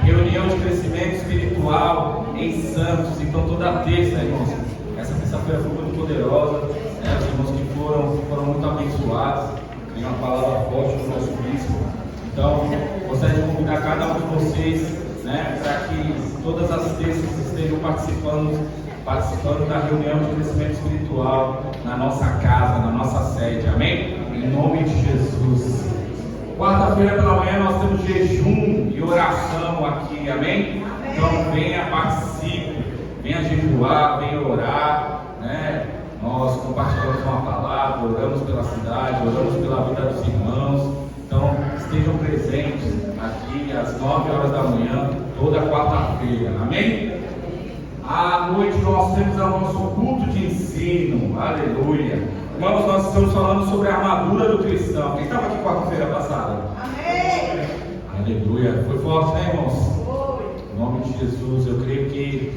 reunião de crescimento espiritual em Santos. Então toda terça, irmãos, essa terça-feira foi muito poderosa, né? Os irmãos que foram muito abençoados, tem uma palavra forte do nosso bispo. Então, gostaria de convidar cada um de vocês, né, para que todas as terças estejam participando da reunião de crescimento espiritual na nossa casa, na nossa sede, amém? Em nome de Jesus. Quarta-feira pela manhã nós temos jejum e oração aqui, amém? Então venha, participe, venha jejuar, venha orar, né? Nós compartilhamos uma palavra, oramos pela cidade, oramos pela vida dos irmãos. Então estejam presentes aqui às 9 horas da manhã, toda quarta-feira, amém? À noite nós temos o nosso culto de ensino, aleluia. Irmãos, nós estamos falando sobre a armadura do cristão. Quem estava aqui quarta-feira passada? Amém! Aleluia. Foi forte, né, irmãos? Foi. Em nome de Jesus, eu creio que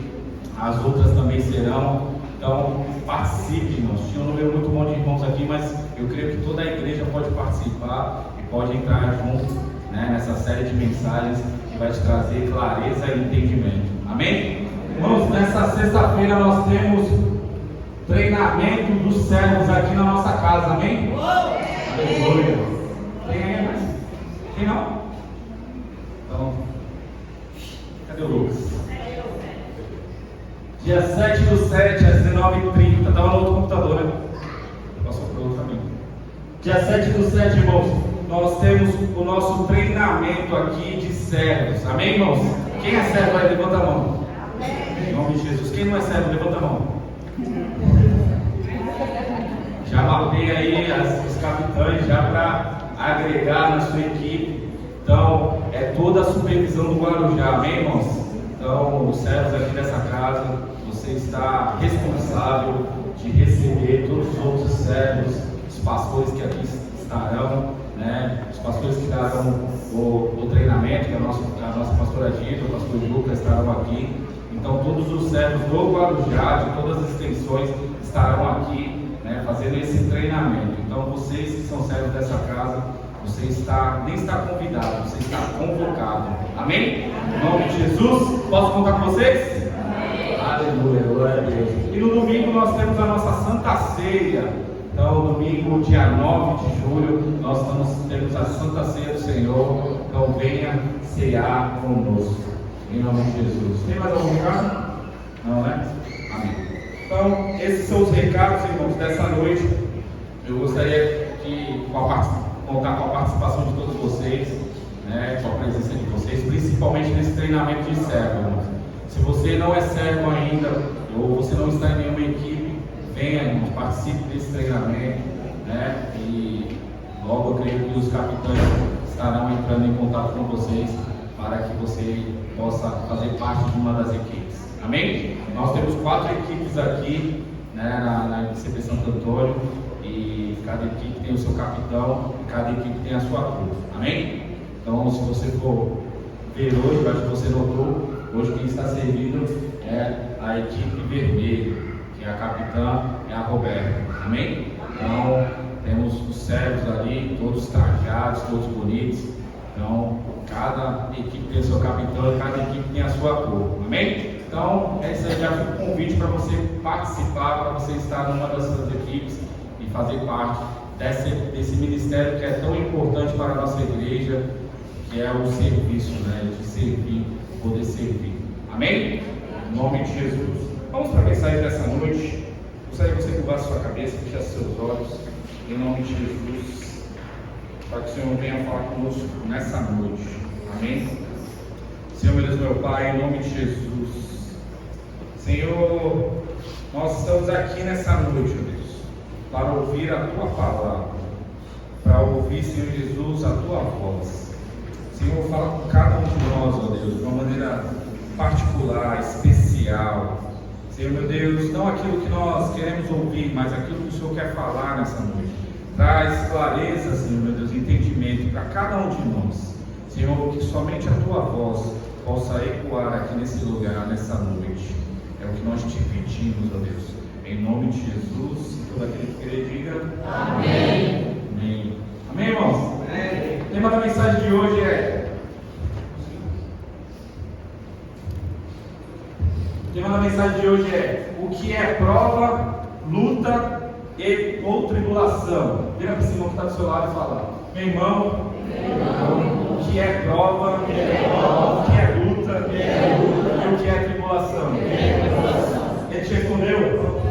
as outras também serão. Então, participe, irmãos. Tinha um número muito bom de irmãos aqui, mas eu creio que toda a igreja pode participar e pode entrar junto, né, nessa série de mensagens que vai te trazer clareza e entendimento. Amém? Irmãos, nessa sexta-feira nós temos treinamento dos servos aqui na nossa casa, amém? Aleluia. Tem aí mais? Tem não? Então, cadê o Lucas? Dia 7/7 às 19h30. Estava no outro computador, né? Passou para o outro também. Dia 7/7, irmãos, nós temos o nosso treinamento aqui de servos, amém, irmãos? Quem é servo aí? Levanta a mão. Em nome de Jesus. Quem não é servo, levanta a mão. Já mapeia aí os capitães já para agregar na sua equipe. Então, é toda a supervisão do Guarujá, amém, irmãos? Então, os servos aqui dessa casa, você está responsável de receber todos os outros servos, os pastores que aqui estarão, né? Os pastores que darão o treinamento, que é a nossa pastora Gita, o pastor Lucas estarão aqui. Então todos os servos do Guarujá, de todas as extensões, estarão aqui, né, fazendo esse treinamento. Então vocês que são servos dessa casa, você nem está convidado, você está convocado. Amém? Em nome de Jesus, posso contar com vocês? Amém. Aleluia, glória a Deus. E no domingo nós temos a nossa Santa Ceia. Então, domingo, dia 9 de julho, nós temos a Santa Ceia do Senhor. Então venha cear conosco. Em nome de Jesus. Tem mais algum recado? Não, né? Amém. Então, esses são os recados, irmãos, dessa noite. Eu gostaria de contar com a participação de todos vocês, né, com a presença de vocês, principalmente nesse treinamento de servo, irmãos. Se você não é servo ainda, ou você não está em nenhuma equipe, venha, irmãos, participe desse treinamento, né? E logo eu creio que os capitães estarão entrando em contato com vocês para que você possa fazer parte de uma das equipes. Amém? Nós temos 4 equipes aqui, né, na ICP Santo Antônio, e cada equipe tem o seu capitão e cada equipe tem a sua cruz. Amém? Então, se você for ver hoje, eu acho que você notou, hoje quem está servindo é a equipe vermelha, que é a capitã, é a Roberta. Amém? Então, temos os servos ali, todos trajados, todos bonitos. Então, cada equipe tem o seu capitão e cada equipe tem a sua cor. Amém? Então, esse aí já foi um convite para você participar, para você estar numa das suas equipes e fazer parte desse ministério que é tão importante para a nossa igreja, que é o serviço, né? De servir, poder servir. Amém? Em nome de Jesus. Vamos para a mensagem dessa noite. Gostaria que você curvasse sua cabeça, fechasse seus olhos, em nome de Jesus, para que o Senhor venha falar conosco nessa noite. Amém? Senhor, meu Deus, meu Pai, em nome de Jesus. Senhor, nós estamos aqui nessa noite, ó Deus, para ouvir a Tua palavra, para ouvir, Senhor Jesus, a Tua voz. Senhor, fala com cada um de nós, ó Deus, de uma maneira particular, especial. Senhor, meu Deus, não aquilo que nós queremos ouvir, mas aquilo que o Senhor quer falar nessa noite. Traz clareza, Senhor, meu Deus, entendimento para cada um de nós. Senhor, que somente a Tua voz possa ecoar aqui nesse lugar, nessa noite. É o que nós te pedimos, ó Deus. Em nome de Jesus, todo aquele que querer diga amém. Amém. Amém, irmãos? Amém. O tema da mensagem de hoje é tema da mensagem de hoje é: o que é prova, luta ou tribulação? Vira para esse irmão que está do seu lado e fala: meu irmão, o que é prova, o que é luta e o que é tribulação? Ele te respondeu?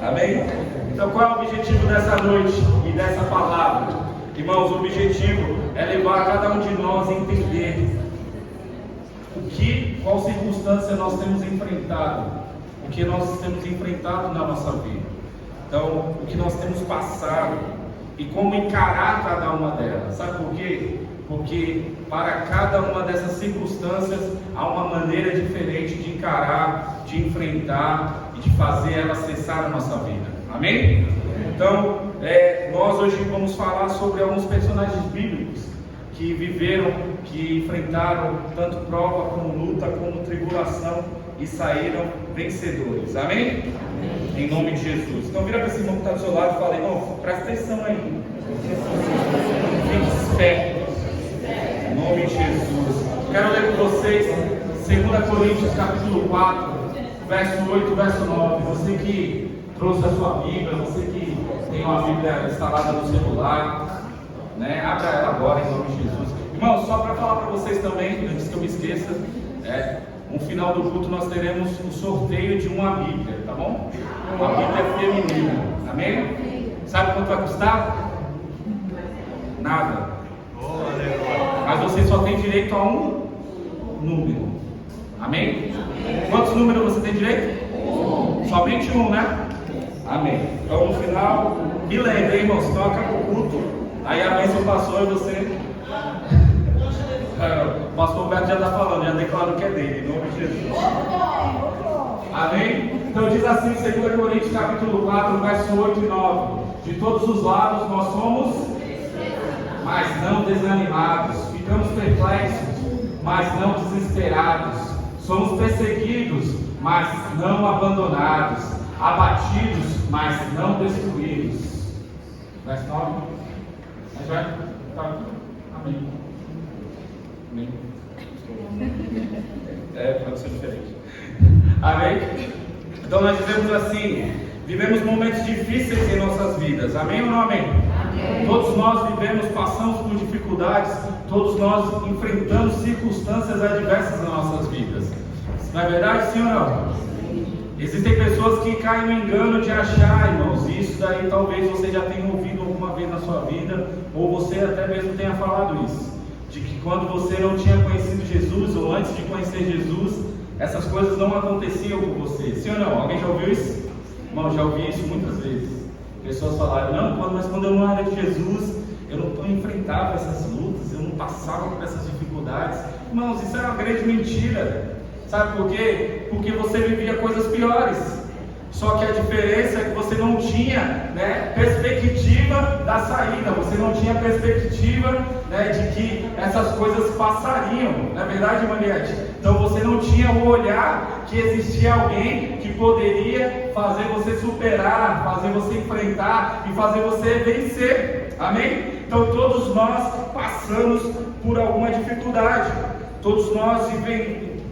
Amém? Então qual é o objetivo dessa noite e dessa palavra? Irmãos, o objetivo é levar cada um de nós a entender qual circunstância nós temos enfrentado, o que nós temos enfrentado na nossa vida. Então, o que nós temos passado e como encarar cada uma delas. Sabe por quê? Porque para cada uma dessas circunstâncias há uma maneira diferente de encarar, de enfrentar e de fazer ela cessar a nossa vida. Amém? Então, nós hoje vamos falar sobre alguns personagens bíblicos que viveram, que enfrentaram tanto prova como luta, como tribulação e saíram vencedores. Amém? Em nome de Jesus. Então vira para esse irmão que está do seu lado e fala: irmão, presta atenção aí. Fique esperto. Em nome de Jesus. Quero ler com vocês 2 Coríntios capítulo 4, verso 8, verso 9. Você que trouxe a sua Bíblia, você que tem uma Bíblia instalada no celular, né? Abra ela agora em nome de Jesus. Irmão, só para falar para vocês também, antes que eu me esqueça, no final do culto nós teremos o sorteio de uma Bíblia, tá bom? Uma Bíblia feminina, amém? Sabe quanto vai custar? Nada. Mas você só tem direito a um número, amém? Quantos números você tem direito? Somente um, né? Amém. Então no final, me lembre, irmãos, então acaba o culto, aí a bênção passou e você... O pastor Roberto já está falando, já declarou que é dele, em nome de Jesus. Amém? Então diz assim, 2 Coríntios capítulo 4, verso 8 e 9: de todos os lados nós somos, mas não desanimados, ficamos perplexos, mas não desesperados, somos perseguidos, mas não abandonados, abatidos, mas não destruídos. Verso 9. Mas vai? Tá. Amém. Amém. Pode ser diferente. Amém? Então nós dizemos assim: vivemos momentos difíceis em nossas vidas. Amém ou não amém? Amém. Todos nós vivemos, passamos por dificuldades, todos nós enfrentamos circunstâncias adversas nas nossas vidas. Não é verdade, sim ou não? Existem pessoas que caem no engano de achar, irmãos, e isso daí talvez você já tenha ouvido alguma vez na sua vida, ou você até mesmo tenha falado isso, de que quando você não tinha conhecido Jesus, ou antes de conhecer Jesus, essas coisas não aconteciam com você. Sim ou não? Alguém já ouviu isso? Irmão, já ouvi isso muitas vezes. Pessoas falaram: não, mas quando eu não era de Jesus, eu não enfrentava essas lutas, eu não passava por essas dificuldades. Irmãos, isso é uma grande mentira. Sabe por quê? Porque você vivia coisas piores. Só que a diferença é que você não tinha, perspectiva da saída. Você não tinha perspectiva, de que essas coisas passariam. Não é verdade, Mariette? Então você não tinha o olhar que existia alguém que poderia fazer você superar, fazer você enfrentar e fazer você vencer. Amém? Então todos nós passamos por alguma dificuldade. Todos nós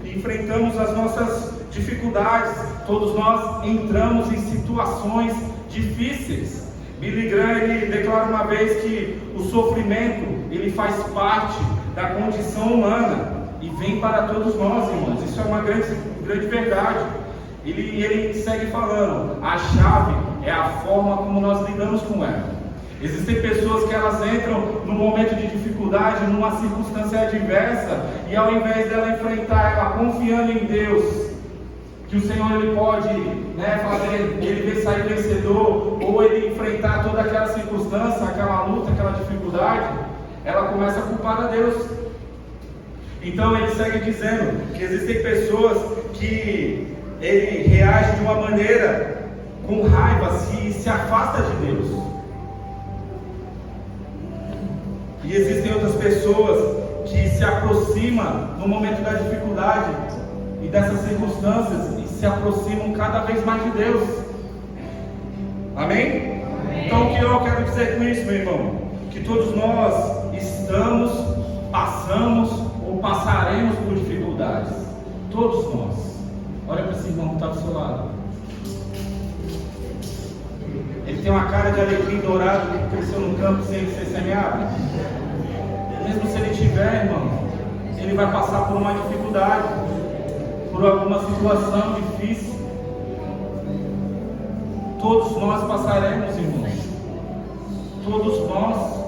enfrentamos as nossas dificuldades, todos nós entramos em situações difíceis. Billy Graham, ele declara uma vez que o sofrimento, ele faz parte da condição humana e vem para todos nós, irmãos. Isso é uma grande verdade. Ele segue falando: a chave é a forma como nós lidamos com ela. Existem pessoas que elas entram num momento de dificuldade, numa circunstância adversa, e ao invés dela enfrentar ela confiando em Deus, que o Senhor ele pode fazer ele sair vencedor, ou ele enfrentar toda aquela circunstância, aquela luta, aquela dificuldade, ela começa a culpar a Deus. Então ele segue dizendo que existem pessoas que ele reage de uma maneira com raiva, se afasta de Deus. E existem outras pessoas que se aproximam no momento da dificuldade e dessas circunstâncias e se aproximam cada vez mais de Deus. Amém? Então o que eu quero dizer com isso, meu irmão? Que todos nós estamos, passamos ou passaremos por dificuldades. dificuldades. Todos nós. Olha para esse irmão que está do seu lado. Ele tem uma cara de alecrim dourado que cresceu no campo sem ser semeado. Mesmo se ele tiver, irmão, ele vai passar por uma dificuldade, por alguma situação difícil. Todos nós passaremos, irmãos. Todos nós.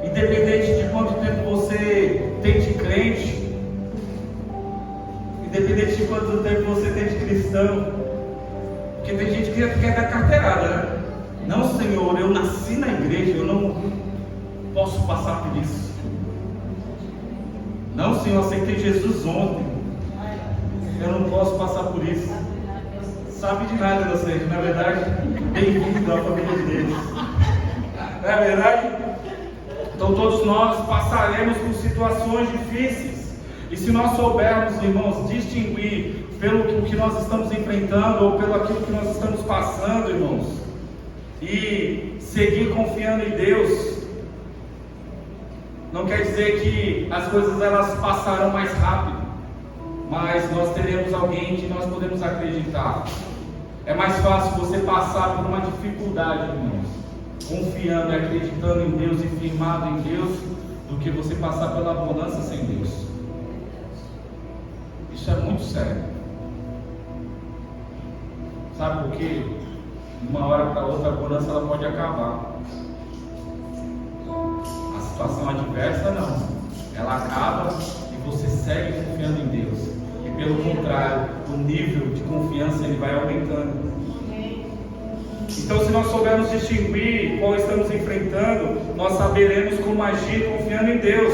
Independente de quanto tempo você tem de crente, independente de quanto tempo você tem de cristão, porque tem gente que quer dar carteirada, né? Não, Senhor, eu nasci na igreja, eu não posso passar por isso. Não, Senhor, eu aceitei Jesus ontem, eu não posso passar por isso. Sabe de nada, inocente, na verdade, bem-vindo à família de Deus. Não é verdade? Então todos nós passaremos por situações difíceis. E se nós soubermos, irmãos, distinguir pelo que nós estamos enfrentando ou pelo aquilo que nós estamos passando, irmãos, e seguir confiando em Deus, não quer dizer que as coisas elas passarão mais rápido, mas nós teremos alguém que nós podemos acreditar. É mais fácil você passar por uma dificuldade, irmãos, confiando e acreditando em Deus e firmado em Deus, do que você passar pela bonança sem Deus. Isso é muito sério. Sabe por quê? De uma hora para outra a bonança ela pode acabar. A situação adversa não. Ela acaba e você segue confiando em Deus. E pelo contrário, o nível de confiança ele vai aumentando. Então, se nós soubermos distinguir qual estamos enfrentando, nós saberemos como agir confiando em Deus.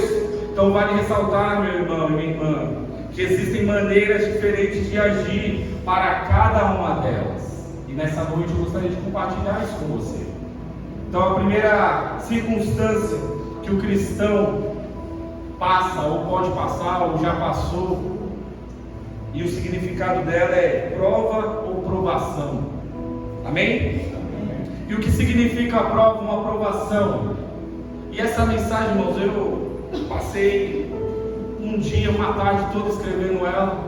Então, vale ressaltar, meu irmão e minha irmã, que existem maneiras diferentes de agir para cada uma delas. E nessa noite eu gostaria de compartilhar isso com você. Então, a primeira circunstância que o cristão passa, ou pode passar, ou já passou, e o significado dela é prova ou provação. Amém? E o que significa a prova, uma provação? E essa mensagem, irmãos, eu passei um dia, uma tarde toda escrevendo ela.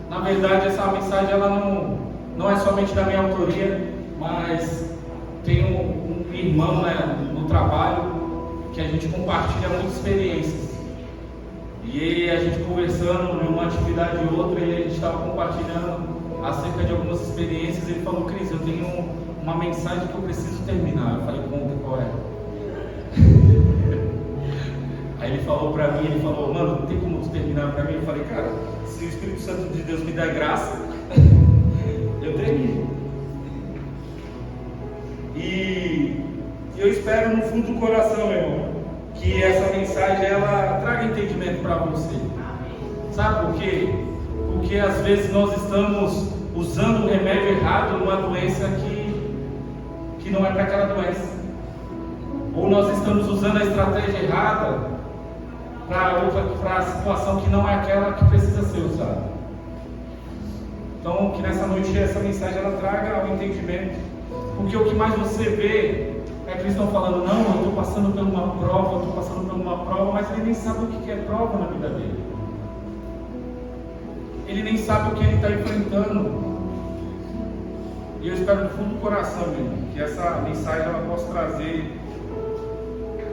Na verdade, essa mensagem ela não é somente da minha autoria, mas tem um irmão, né, no trabalho que a gente compartilha muitas experiências. E a gente conversando em uma atividade e outra, e a gente estava compartilhando acerca de algumas experiências. Ele falou: Cris, eu tenho uma mensagem que eu preciso terminar. Eu falei: conta, qual é? Aí ele falou pra mim, ele falou: mano, não tem como tu terminar pra mim? Eu falei: cara, se o Espírito Santo de Deus me der graça, eu termino. E eu espero no fundo do coração, meu irmão, que essa mensagem ela traga entendimento para você. Sabe por quê? Porque às vezes nós estamos usando o remédio errado numa doença que não é para aquela doença, ou nós estamos usando a estratégia errada para a situação que não é aquela que precisa ser usada. Então, que nessa noite essa mensagem ela traga o entendimento, porque o que mais você vê é que eles estão falando: não, eu estou passando por uma prova, mas ele nem sabe o que é prova na vida dele. Ele nem sabe o que ele está enfrentando. E eu espero do fundo do coração, meu irmão, que essa mensagem ela possa trazer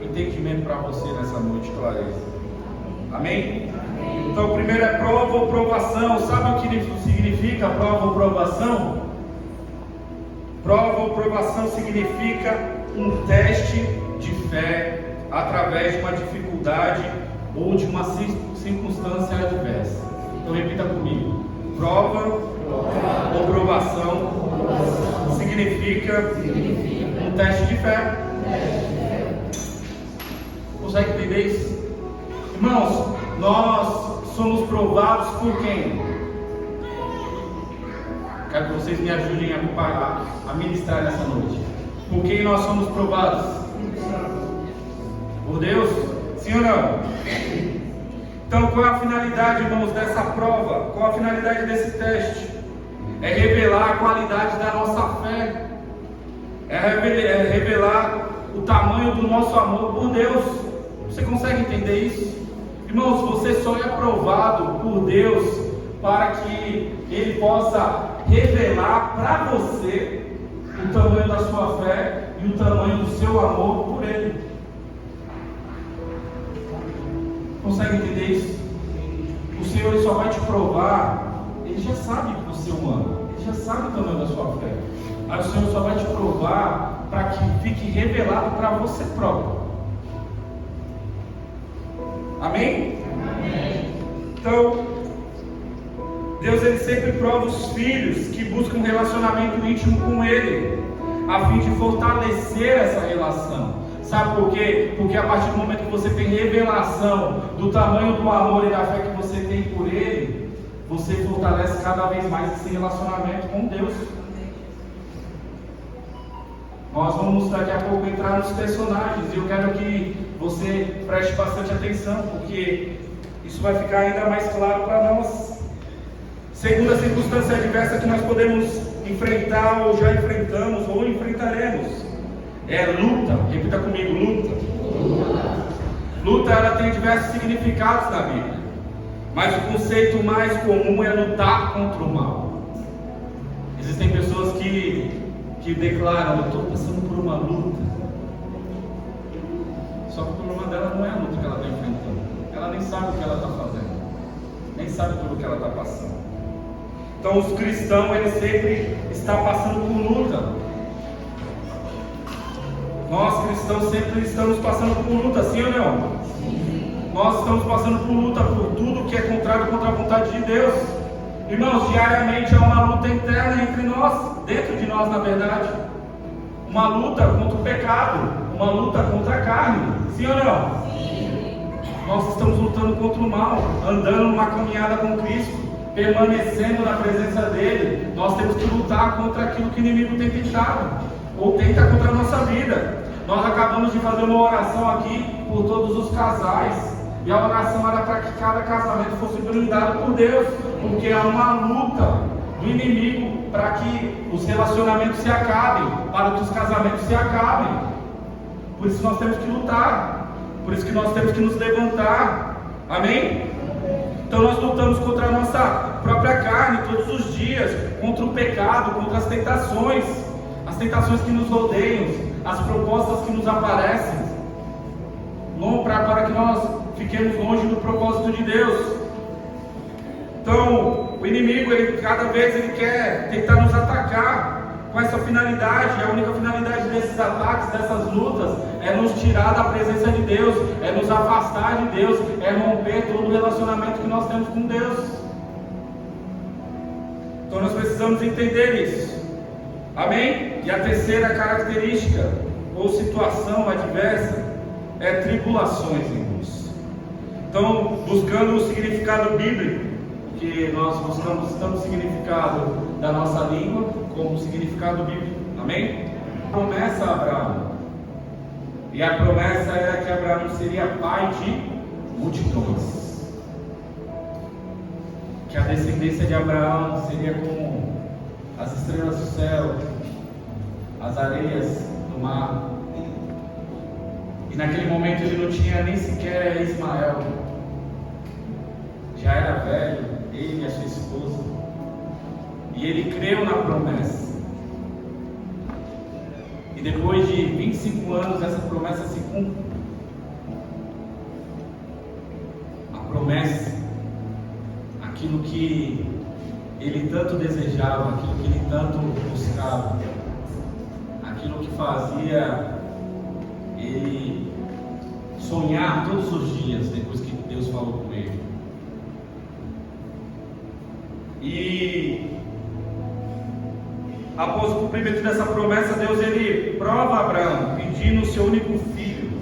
entendimento para você nessa noite, clareza. Amém? Então, o primeiro é prova ou provação. Sabe o que significa prova ou provação? Prova ou provação significa um teste de fé através de uma dificuldade ou de uma circunstância adversa. Então repita comigo: prova ou provação significa um teste de fé. Consegue entender isso? Irmãos, nós somos provados por quem? Quero que vocês me ajudem a ministrar nessa noite. Por quem nós somos provados? Por Deus? Sim ou não? Então, qual é a finalidade, irmãos, dessa prova? Qual a finalidade desse teste? É revelar a qualidade da nossa fé. É revelar o tamanho do nosso amor por Deus. Você consegue entender isso? Irmãos, você só é aprovado por Deus para que Ele possa revelar para você o tamanho da sua fé e o tamanho do seu amor por Ele. Consegue entender isso? O Senhor Ele só vai te provar, Ele já sabe que você é humano, Ele já sabe o tamanho da sua fé. Mas o Senhor só vai te provar para que fique revelado para você próprio. Amém? Amém. Então, Deus Ele sempre prova os filhos que buscam um relacionamento íntimo com Ele, a fim de fortalecer essa relação. Sabe por quê? Porque a partir do momento que você tem revelação do tamanho do amor e da fé que você tem por Ele, você fortalece cada vez mais esse relacionamento com Deus. Nós vamos daqui a pouco entrar nos personagens e eu quero que você preste bastante atenção, porque isso vai ficar ainda mais claro para nós. Segunda circunstância adversa que nós podemos enfrentar, ou já enfrentamos, ou enfrentaremos, é luta. Repita comigo, luta. Luta, ela tem diversos significados na Bíblia, mas o conceito mais comum é lutar contra o mal. Existem pessoas que declaram: eu estou passando por uma luta. Só que o problema dela não é a luta que ela está enfrentando. Ela nem sabe o que ela está fazendo, nem sabe tudo o que ela está passando. Então os cristãos, eles sempre estão passando por luta. Nós cristãos sempre estamos passando por luta, sim ou não? Sim. Nós estamos passando por luta por tudo que é contrário contra a vontade de Deus. Irmãos, diariamente há uma luta interna entre nós, dentro de nós na verdade. Uma luta contra o pecado, uma luta contra a carne, sim ou não? Sim. Nós estamos lutando contra o mal, andando numa caminhada com Cristo, permanecendo na presença dEle. Nós temos que lutar contra aquilo que o inimigo tem tentado, ou tenta contra a nossa vida. Nós acabamos de fazer uma oração aqui por todos os casais, e a oração era para que cada casamento fosse blindado por Deus, porque há uma luta do inimigo para que os relacionamentos se acabem, para que os casamentos se acabem. Por isso nós temos que lutar, por isso que nós temos que nos levantar. Amém? Então nós lutamos contra a nossa própria carne todos os dias, contra o pecado, contra as tentações que nos rodeiam, as propostas que nos aparecem, para que nós fiquemos longe do propósito de Deus. Então o inimigo, cada vez ele quer tentar nos atacar com essa finalidade. A única finalidade desses ataques, dessas lutas, é nos tirar da presença de Deus, é nos afastar de Deus, é romper todo o relacionamento que nós temos com Deus. Então nós precisamos entender isso. Amém? E a terceira característica ou situação adversa é tribulações, irmãos. Então, buscando o significado bíblico, que nós buscamos tanto o significado da nossa língua como o significado bíblico. Amém? Promessa a Abraão. E a promessa era que Abraão seria pai de multidões. Que a descendência de Abraão seria como as estrelas do céu, as areias do mar. E naquele momento ele não tinha nem sequer Ismael. Já era velho, ele e a sua esposa. E ele creu na promessa. E depois de 25 anos essa promessa se cumpre. A promessa, aquilo que ele tanto desejava, aquilo que ele tanto buscava, aquilo que fazia ele sonhar todos os dias depois que Deus falou com ele. E após o cumprimento dessa promessa, Deus ele prova Abraão pedindo o seu único filho.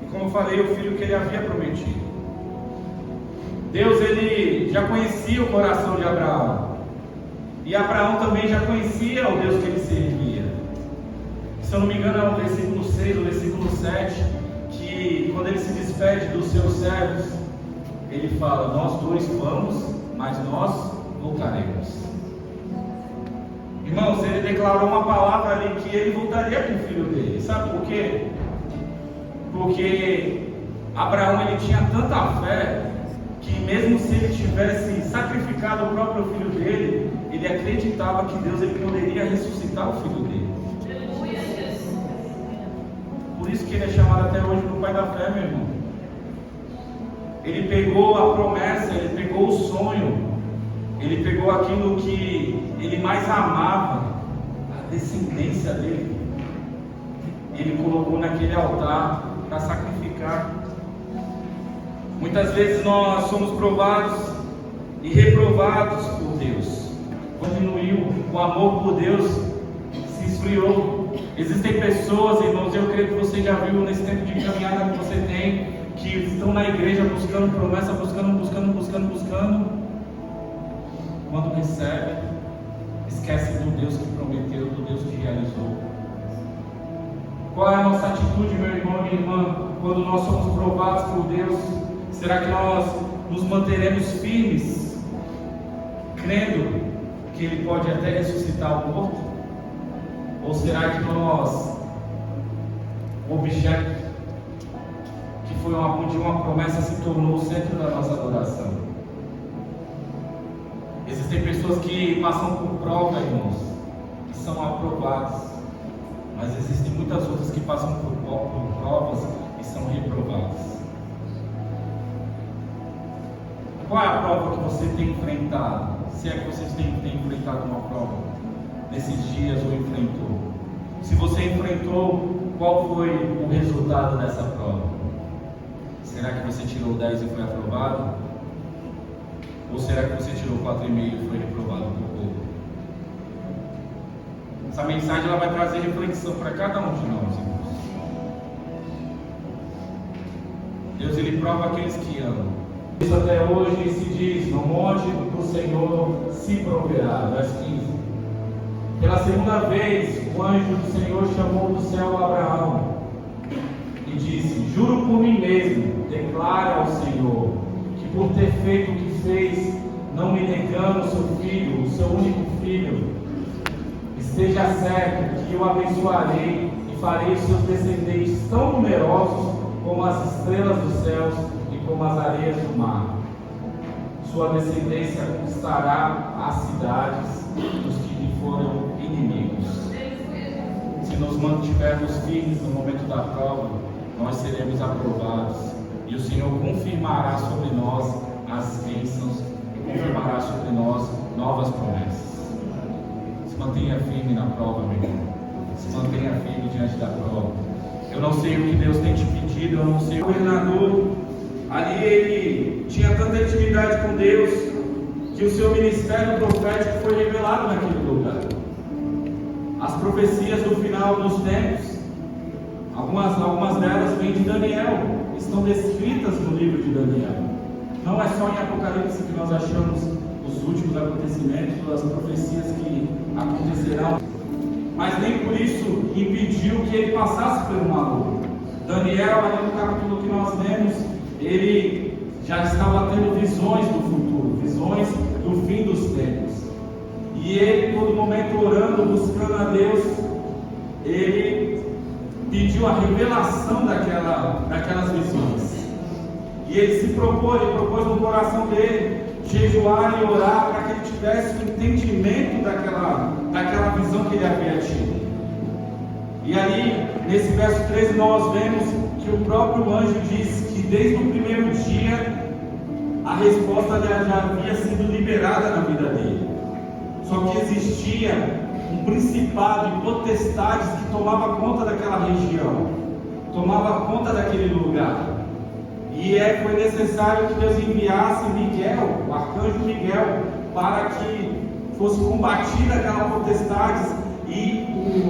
E como eu falei, o filho que ele havia prometido. Deus ele já conhecia o coração de Abraão. E Abraão também já conhecia o Deus que ele servia. Se eu não me engano é o versículo 6, o versículo 7, que quando ele se despede dos seus servos, ele fala: nós dois vamos, mas nós voltaremos. Irmãos, ele declarou uma palavra ali que ele voltaria com o filho dele. Sabe por quê? Porque Abraão ele tinha tanta fé que mesmo se ele tivesse sacrificado o próprio filho dele, ele acreditava que Deus ele poderia ressuscitar o filho dele. Por isso que ele é chamado até hoje do pai da fé, meu irmão. Ele pegou a promessa, ele pegou o sonho, ele pegou aquilo que ele mais amava, a descendência dele. Ele colocou naquele altar para sacrificar. Muitas vezes nós somos provados e reprovados por Deus. Diminuiu, o amor por Deus se esfriou. Existem pessoas, irmãos, eu creio que você já viu nesse tempo de caminhada que você tem, que estão na igreja buscando promessa, buscando. Quando recebe, esquece do Deus que prometeu, do Deus que realizou. Qual é a nossa atitude, meu irmão e minha irmã, quando nós somos provados por Deus? Será que nós nos manteremos firmes, crendo que Ele pode até ressuscitar o morto? Ou será que nós, o objeto que foi de uma promessa se tornou o centro da nossa adoração? Existem pessoas que passam por prova, irmãos, que são aprovadas, mas existem muitas outras que passam por provas e são reprovadas. Qual é a prova que você tem enfrentado? Se é que você tem enfrentado uma prova nesses dias ou enfrentou? Se você enfrentou, qual foi o resultado dessa prova? Será que você tirou 10 e foi aprovado? Ou será que você tirou 4,5 e foi reprovado por pouco? Essa mensagem ela vai trazer reflexão para cada um de nós, irmãos. Deus ele prova aqueles que amam. Isso até hoje se diz: no monte do Senhor se proverá. Verso 15. Pela segunda vez, o anjo do Senhor chamou do céu Abraão e disse: juro por mim mesmo, declara ao Senhor, que por ter feito o que fez, não me negando o seu filho, o seu único filho, esteja certo que eu abençoarei e farei os seus descendentes tão numerosos como as estrelas dos céus e como as areias do mar. Sua descendência conquistará as cidades dos que lhe foram inimigos. Se nos mantivermos firmes no momento da prova, nós seremos aprovados, e o Senhor confirmará sobre nós as bênçãos e confirmará sobre nós novas promessas. Se mantenha firme na prova, meu irmão. Se mantenha firme diante da prova. Eu não sei o que Deus tem te pedido, eu não sei. O governador, ali ele tinha tanta intimidade com Deus, que o seu ministério profético foi revelado naquele lugar. As profecias do final dos tempos, algumas delas vêm de Daniel, estão descritas no livro de Daniel. Não é só em Apocalipse que nós achamos os últimos acontecimentos, as profecias que acontecerão, mas nem por isso impediu que ele passasse por uma luta. Daniel, ali no capítulo que nós lemos, ele já estava tendo visões do futuro, visões do fim dos tempos. E ele, todo momento orando, buscando a Deus, ele pediu a revelação daquelas visões. E ele propôs no coração dele jejuar e orar para que ele tivesse o entendimento daquela visão que ele havia tido. E ali, nesse verso 13, nós vemos que o próprio anjo diz que desde o primeiro dia a resposta já havia sido liberada na vida dele. Só que existia um principado e potestades que tomava conta daquela região, tomava conta daquele lugar. E foi necessário que Deus enviasse Miguel, o arcanjo Miguel, para que fosse combatida aquela potestade e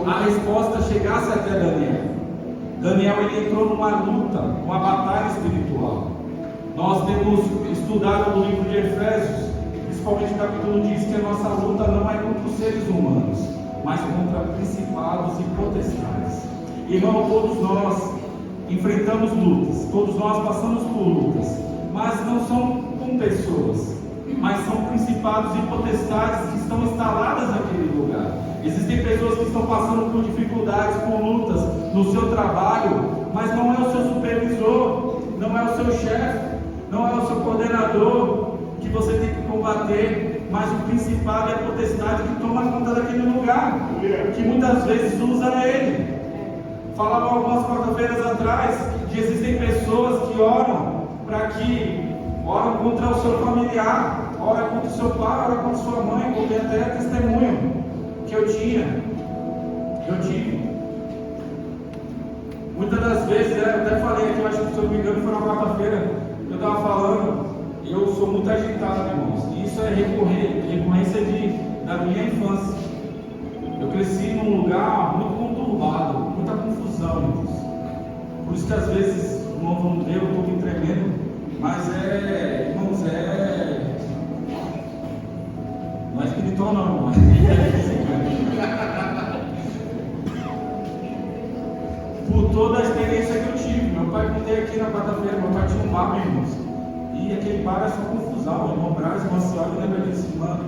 a resposta chegasse até Daniel. Daniel ele entrou numa luta, uma batalha espiritual. Nós temos estudado no livro de Efésios, principalmente o capítulo diz que a nossa luta não é contra os seres humanos, mas contra principados e potestades. Irmão, todos nós enfrentamos lutas, todos nós passamos por lutas, mas não são com pessoas, mas são principados e potestades que estão instaladas naquele lugar. Existem pessoas que estão passando por dificuldades, por lutas no seu trabalho, mas não é o seu supervisor, não é o seu chefe, não é o seu coordenador que você tem que combater, mas o principal é a potestade que toma conta daquele lugar, que muitas vezes usa ele. Falava algumas quarta-feiras atrás que existem pessoas que oram contra o seu familiar, ora contra o seu pai, ora contra a sua mãe, porque até é testemunho que eu tive. Muitas das vezes, eu até falei aqui, eu acho que se eu não me engano foi na quarta-feira, eu estava falando, eu sou muito agitado, irmãos, e isso é recorrência da minha infância. Eu cresci num lugar muito conturbado, muita confusão, irmãos. Por isso que às vezes, o irmão não deu, eu estou me tremendo, mas irmãos, não é espiritual não, irmão. Por toda a experiência que eu tive. Meu pai, contei aqui na quarta-feira, meu pai tinha um bar, irmãos, e aquele bar era só confusão. O irmão Braz, irmão Senhora, lembra disso, mano?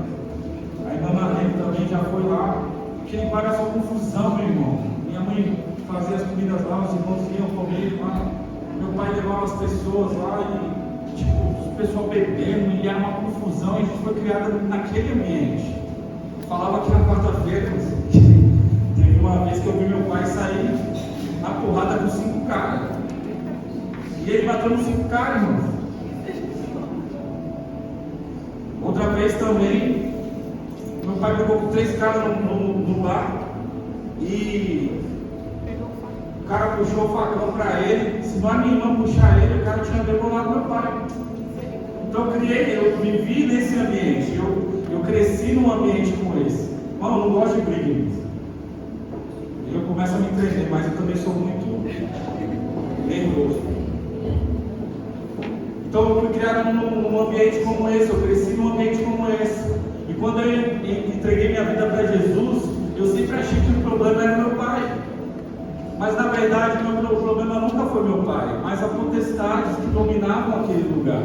A irmã Marlene também já foi lá. Aquele bar era só confusão, meu irmão. Minha mãe fazia as comidas lá, os irmãos iam comer lá. Meu pai levava as pessoas lá e, o pessoal bebendo, e era uma confusão, e a gente foi criado naquele ambiente. Falava que na quarta-feira, teve uma vez que eu vi meu pai sair na porrada com 5 caras. E ele bateu nos 5 caras, irmão. Outra vez também, meu pai pegou com 3 caras no bar. E o cara puxou o facão para ele. Se não a minha irmã puxar ele, o cara tinha degolado meu pai. Então eu vivi nesse ambiente. Eu cresci num ambiente como esse. Mano, eu não gosto de briga. Eu começo a me tremer, mas eu também sou muito nervoso. Então eu fui criado num ambiente como esse, eu cresci num ambiente como esse. E quando eu entreguei minha vida para Jesus, eu sempre achei que o problema era meu pai. Mas na verdade o problema nunca foi meu pai, mas as potestades que dominavam aquele lugar.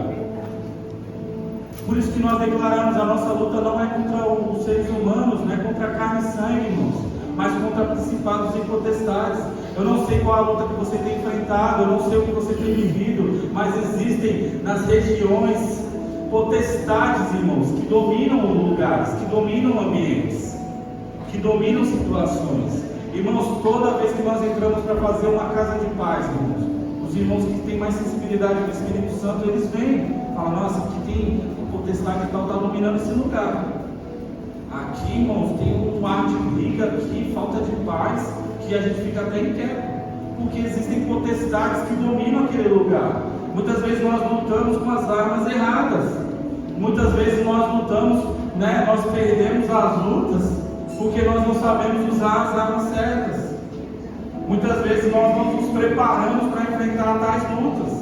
Por isso que nós declaramos, a nossa luta não é contra os seres humanos, não é contra carne e sangue, irmãos, mas contra principados e potestades. Eu não sei qual a luta que você tem enfrentado, eu não sei o que você tem vivido, mas existem nas regiões potestades, irmãos, que dominam lugares, que dominam ambientes, que dominam situações. Irmãos, toda vez que nós entramos para fazer uma casa de paz, irmãos, os irmãos que têm mais sensibilidade do Espírito Santo, eles vêm, falam, nossa, aqui tem potestade e tal, está dominando esse lugar. Aqui, irmãos, tem um ar de briga aqui, falta de paz, que a gente fica até inquieto, porque existem potestades que dominam aquele lugar. Muitas vezes nós lutamos com as armas erradas, muitas vezes nós lutamos, nós perdemos as lutas, porque nós não sabemos usar as armas certas. Muitas vezes nós não nos preparamos para enfrentar tais lutas.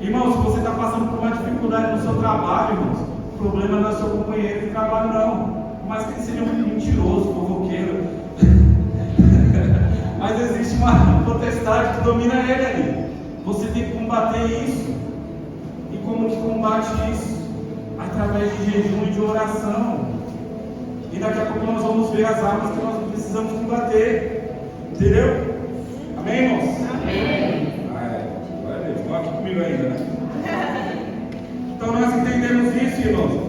Irmãos, se você está passando por uma dificuldade no seu trabalho, irmãos, o problema não é seu companheiro de trabalho, não. Mas que ele seja um mentiroso, fofoqueiro. Mas existe uma potestade que domina ele ali. Você tem que combater isso. E como que combate isso? Através de jejum e de oração. E daqui a pouco nós vamos ver as armas que nós precisamos combater. Entendeu? Amém, irmãos? Amém. Vai ver, estão aqui comigo ainda, né? Então nós entendemos isso, irmãos.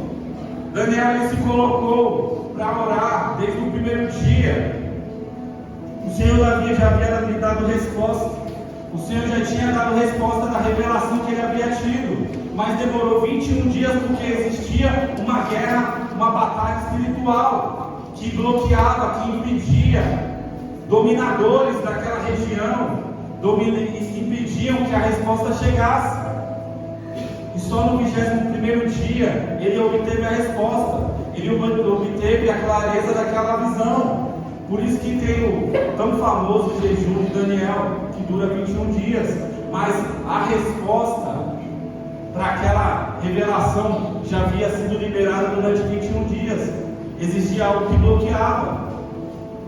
Daniel, ele se colocou para orar desde o primeiro dia. O Senhor já havia lhe dado resposta. O Senhor já tinha dado resposta da revelação que ele havia tido. Mas demorou 21 dias porque existia uma guerra, uma batalha espiritual que bloqueava, que impedia dominadores daquela região, impediam que a resposta chegasse. E só no 21º dia ele obteve a resposta, ele obteve a clareza daquela visão. Por isso que tem o tão famoso jejum de Daniel, que dura 21 dias. Mas a resposta para aquela revelação já havia sido liberada durante 21 dias. Existia algo que bloqueava.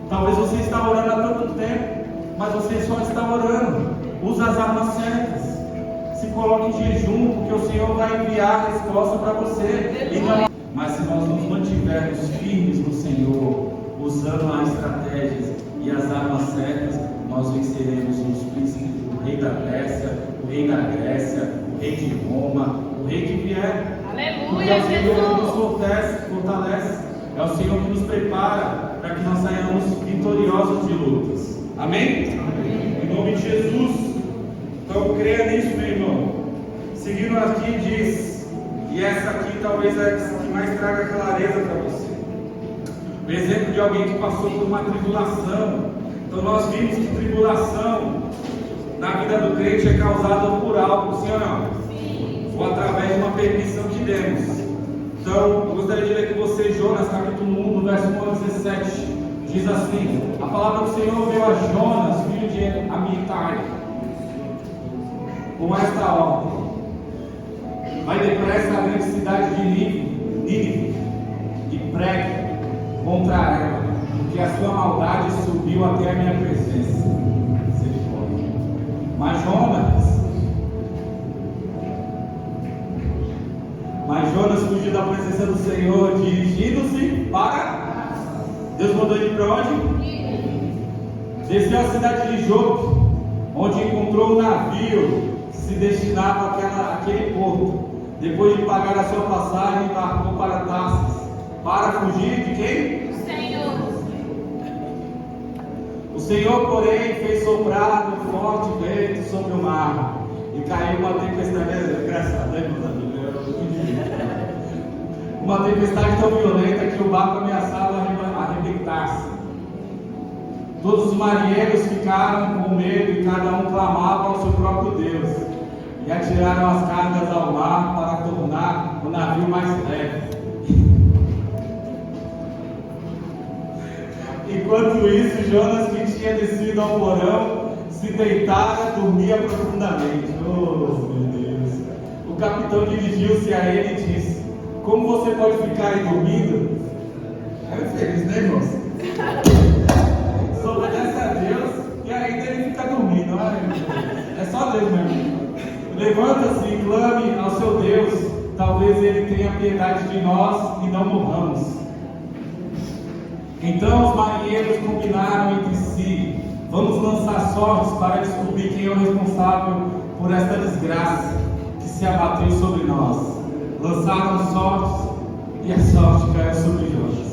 Talvez você está orando há tanto tempo, mas você só está orando. Usa as armas certas. Se coloque em jejum, porque o Senhor vai enviar a resposta para você. Mas se nós nos mantivermos firmes no Senhor, usando as estratégias e as armas certas, nós venceremos os príncipes, o rei da Pérsia, o rei da Grécia, o rei de Roma, o Rei que vier. Porque Aleluia, é o Senhor que nos Jesus. fortalece, é o Senhor que nos prepara para que nós saiamos vitoriosos de lutas. Amém? Amém. Em nome de Jesus. Então creia nisso, meu irmão. Seguindo aqui diz, e essa aqui talvez é a que mais traga clareza para você. O exemplo de alguém que passou por uma tribulação. Então nós vimos que tribulação na vida do crente é causada por algo, sim ou não? Sim. Ou através de uma permissão que demos. Então, eu gostaria de ler com você Jonas, capítulo 1, no verso 1 ao 17. Diz assim: a palavra do Senhor veio a Jonas, filho de Amitai, com esta ordem: vai depressa à grande cidade de Nínive e pregue contra ela, porque a sua maldade subiu até a minha presença. Mas Jonas fugiu da presença do Senhor, dirigindo-se para... Deus mandou ele para onde? Desceu à cidade de Jope, onde encontrou um navio que se destinava àquele porto. Depois de pagar a sua passagem, embarcou para Tarsis, para fugir de quem? O Senhor. O Senhor, porém, fez soprar um forte vento sobre o mar, e caiu uma tempestade. Graças a Deus, meus amigos, uma tempestade tão violenta que o barco ameaçava arrebentar-se. Todos os marinheiros ficaram com medo e cada um clamava ao seu próprio Deus, e atiraram as cargas ao mar para tornar o navio mais leve. Enquanto isso, Jonas, que tinha descido ao porão, se deitara e dormia profundamente. Oh, meu Deus! O capitão dirigiu-se a ele e disse: como você pode ficar aí dormindo? É feliz, né, irmãos? Só obedece a Deus e ainda ele fica dormindo. Ai, meu Deus. É só Deus mesmo. Levanta-se e clame ao seu Deus. Talvez ele tenha piedade de nós e não morramos. Então os marinheiros combinaram entre si: vamos lançar sortes para descobrir quem é o responsável por esta desgraça que se abateu sobre nós. Lançaram sortes e a sorte caiu sobre Jonas.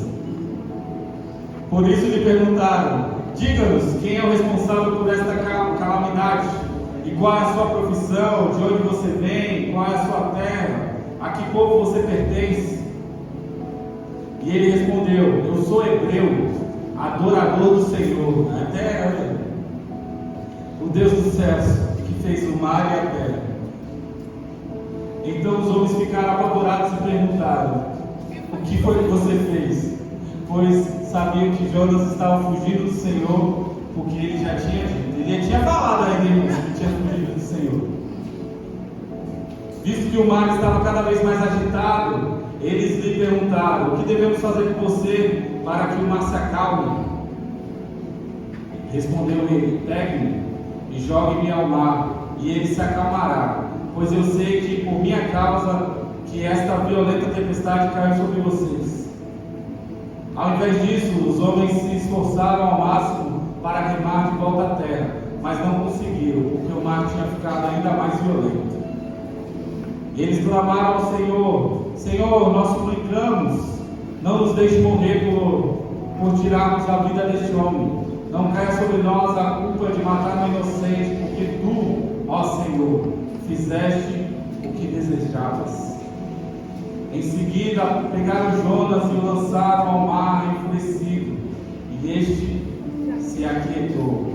Por isso lhe perguntaram: diga-nos, quem é o responsável por esta calamidade? E qual é a sua profissão? De onde você vem? Qual é a sua terra? A que povo você pertence? E ele respondeu: eu sou hebreu, adorador do Senhor, até o Deus dos céus, que fez o mar e a terra. Então os homens ficaram apavorados e perguntaram: o que foi que você fez? Pois sabiam que Jonas estava fugindo do Senhor, porque ele já tinha dito. Ele tinha falado ainda que tinha fugido do Senhor. Visto que o mar estava cada vez mais agitado, eles lhe perguntaram: o que devemos fazer com você para que o mar se acalme? Respondeu ele: pegue-me e jogue-me ao mar, e ele se acalmará. Pois eu sei que por minha causa que esta violenta tempestade caiu sobre vocês. Ao invés disso, os homens se esforçaram ao máximo para remar de volta à terra, mas não conseguiram, porque o mar tinha ficado ainda mais violento. Eles clamaram ao Senhor: Senhor, nós suplicamos, não nos deixe morrer por tirarmos a vida deste homem. Não caia sobre nós a culpa de matar um inocente, porque tu, ó Senhor, fizeste o que desejavas. Em seguida, pegaram Jonas e o lançaram ao mar enfurecido, e este se aquietou.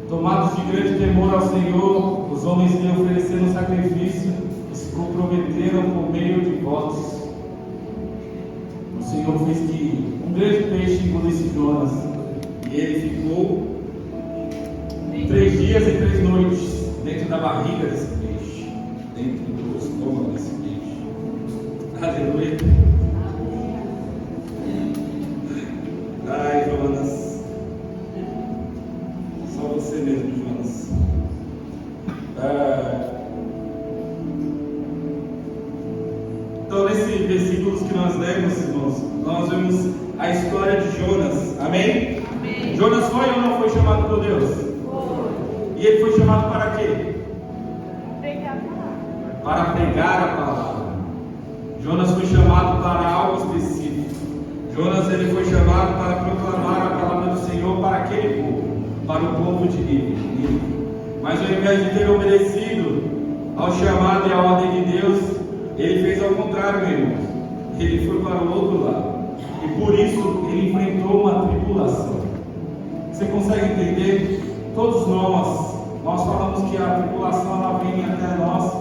Tomados de grande temor ao Senhor, os homens lhe ofereceram sacrifício e se comprometeram por meio de votos. O Senhor fez que um grande peixe engolisse Jonas, e ele ficou 3 dias e 3 noites dentro da barriga desse peixe, dentro do estômago desse peixe. Aleluia. Ai, Jonas, só você mesmo, Jonas. Então, nesses versículos que nós lemos, irmãos, nós vemos a história de Jonas. Amém? Amém. Jonas foi ou não foi chamado por Deus? Foi. E ele foi chamado para quê? Pregar. para pregar a palavra. Jonas foi chamado para algo específico. Jonas ele foi chamado para proclamar a palavra do Senhor para aquele povo, para o povo de Nínive. Mas ao invés de ter obedecido ao chamado e à ordem de Deus, ele fez ao contrário, meu irmão. Ele foi para o outro lado. E por isso ele enfrentou uma tribulação. Você consegue entender? Todos nós falamos que a tribulação ela vem até nós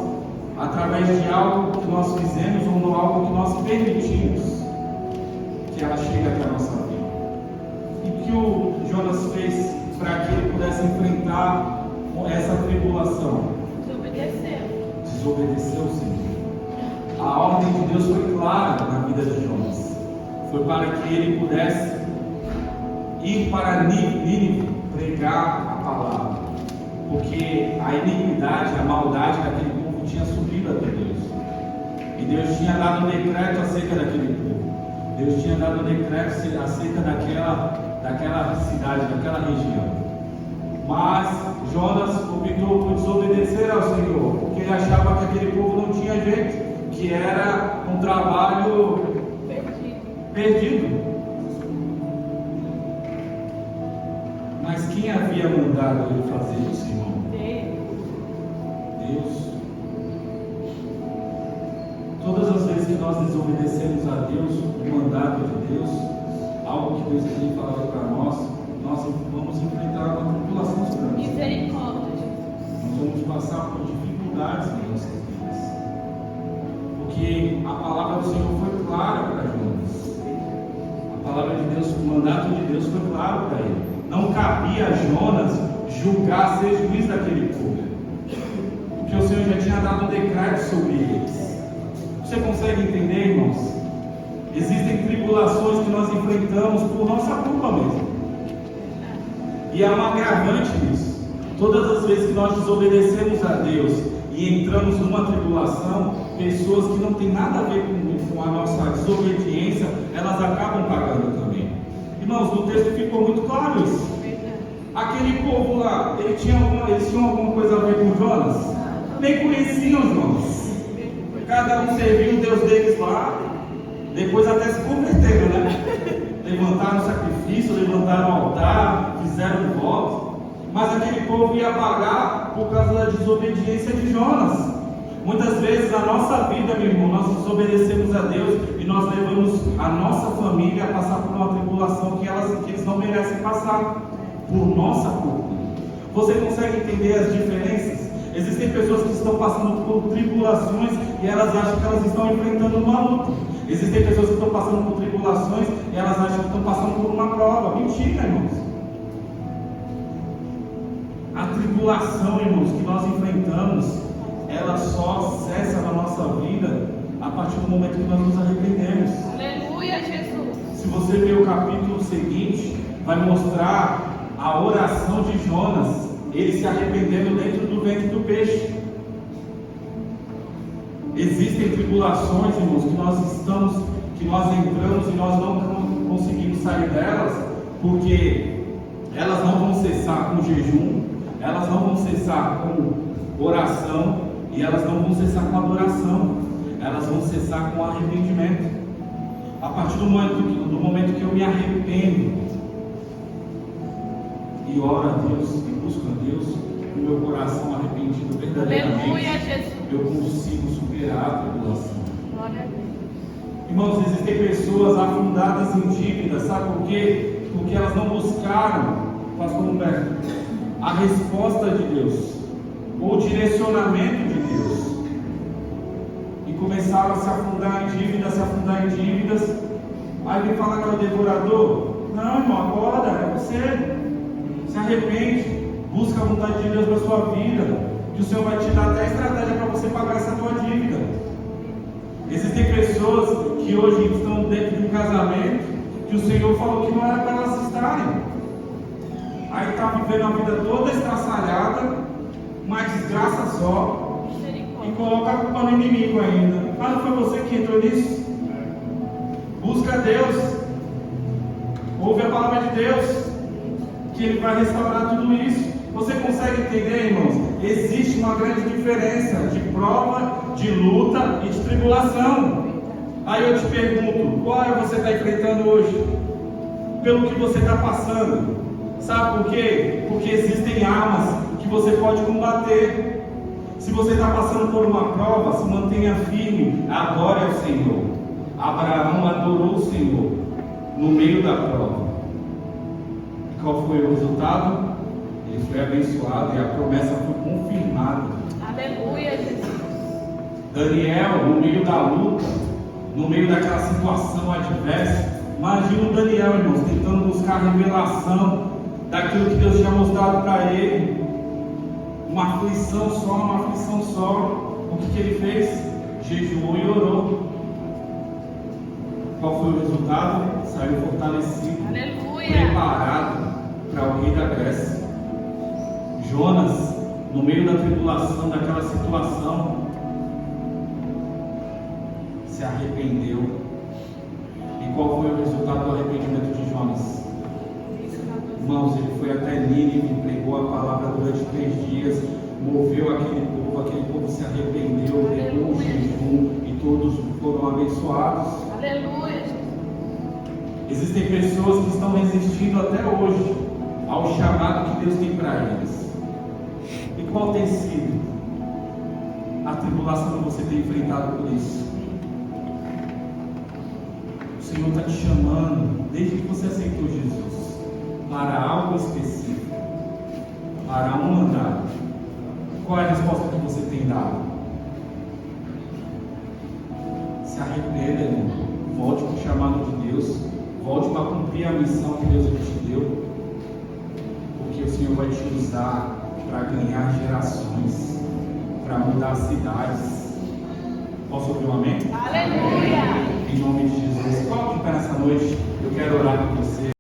através de algo que nós fizemos ou de algo que nós permitimos que ela chegue até a nossa vida. E o que o Jonas fez para que ele pudesse enfrentar essa tribulação? Desobedeceu o Senhor. A ordem de Deus foi clara na vida de Jonas. Foi para que ele pudesse ir para Nínive pregar a palavra. Porque a iniquidade, a maldade daquele povo tinha subido até Deus. E Deus tinha dado um decreto acerca daquele povo. Deus tinha dado um decreto acerca daquela cidade, daquela região. Mas Jonas optou por desobedecer ao Senhor, porque ele achava que aquele povo não tinha jeito, que era um trabalho perdido. Mas quem havia mandado ele fazer isso, irmão? Deus. Todas as vezes que nós desobedecemos a Deus, o mandado de Deus, algo que Deus tem falado para nós vamos enfrentar uma tribulação sobre nós. Misericórdia. Nós vamos passar por dificuldades nas nossas vidas. Porque a palavra do Senhor foi clara para Jonas. A palavra de Deus, o mandato de Deus foi claro para ele. Não cabia a Jonas julgar, ser juiz daquele povo. Porque o Senhor já tinha dado um decreto sobre eles. Você consegue entender, irmãos? Existem tribulações que nós enfrentamos por nossa culpa mesmo. E há um agravante nisso. Todas as vezes que nós desobedecemos a Deus e entramos numa tribulação, pessoas que não têm nada a ver com a nossa desobediência, elas acabam pagando também. Irmãos, no texto ficou muito claro isso. Aquele povo lá, eles tinham alguma coisa a ver com Jonas? Nem conheciam Jonas. Cada um serviu o Deus deles lá. Depois até se converteram, né? Levantaram sacrifício, levantaram altar, fizeram voto. Mas aquele povo ia pagar por causa da desobediência de Jonas. Muitas vezes a nossa vida, meu irmão, nós desobedecemos a Deus e nós levamos a nossa família a passar por uma tribulação que eles não merecem passar, por nossa culpa. Você consegue entender as diferenças? Existem pessoas que estão passando por tribulações e elas acham que elas estão enfrentando uma luta. Existem pessoas que estão passando por tribulações e elas acham que estão passando por uma prova. Mentira, irmãos. A tribulação, irmãos, que nós enfrentamos, ela só cessa na nossa vida a partir do momento que nós nos arrependemos. Aleluia, Jesus. Se você ver o capítulo seguinte, vai mostrar a oração de Jonas, ele se arrependendo dentro do ventre do peixe. Existem tribulações, irmãos, que nós entramos e nós não conseguimos sair delas, porque elas não vão cessar com jejum, elas não vão cessar com oração e elas não vão cessar com adoração, elas vão cessar com arrependimento. A partir do momento que eu me arrependo e oro a Deus e busco a Deus, com meu coração arrependido verdadeiramente, aleluia, Jesus, eu consigo superar a tribulação. glória a Deus. Irmãos, existem pessoas afundadas em dívidas, sabe por quê? Porque elas não buscaram, pastor Humberto, a resposta de Deus, ou o direcionamento de Deus, e começaram a se afundar em dívidas, aí vem falar que é o devorador. Não, irmão, acorda, é você. Se arrepende, busca a vontade de Deus para a sua vida, que o Senhor vai te dar até a estratégia para você pagar essa tua dívida. Existem pessoas que hoje estão dentro de um casamento que o Senhor falou que não era para elas estarem. Aí está vivendo a vida toda estraçalhada, uma desgraça só, e coloca a culpa no inimigo ainda. Mas não foi você que entrou nisso? Busca a Deus, ouve a palavra de Deus, que Ele vai restaurar tudo isso. Você consegue entender, irmãos? Existe uma grande diferença de prova, de luta e de tribulação. Aí eu te pergunto, qual você está enfrentando hoje? Pelo que você está passando? Sabe por quê? Porque existem armas que você pode combater. Se você está passando por uma prova, se mantenha firme, adore ao Senhor. Abraão adorou o Senhor no meio da prova. E qual foi o resultado? Ele foi abençoado e a promessa foi confirmada. Aleluia, Jesus. Daniel, no meio da luta, no meio daquela situação adversa, imagina o Daniel, irmãos, tentando buscar a revelação daquilo que Deus tinha mostrado para ele. Uma aflição só. O que ele fez? Jejuou e orou. Qual foi o resultado? Saiu fortalecido, Aleluia. preparado para o rei da Grécia. Jonas, no meio da tribulação, daquela situação, se arrependeu. E qual foi o resultado do arrependimento de Jonas? Irmãos, ele foi até Nínive, pregou a palavra durante 3 dias, moveu aquele povo se arrependeu, pregou o jejum e todos foram abençoados. Aleluia. Existem pessoas que estão resistindo até hoje ao chamado que Deus tem para eles. E qual tem sido a tribulação que você tem enfrentado por isso? O Senhor está te chamando, desde que você aceitou Jesus, para algo específico, para um mandado. Qual é a resposta que você tem dado? Se arrependa, irmão. Volte para o chamado de Deus. Volte para cumprir a missão que Deus te deu. Porque o Senhor vai te usar para ganhar gerações, para mudar cidades. Posso ouvir um amém? Aleluia. Em nome de Jesus. Coloque de pé nessa noite. Eu quero orar com você.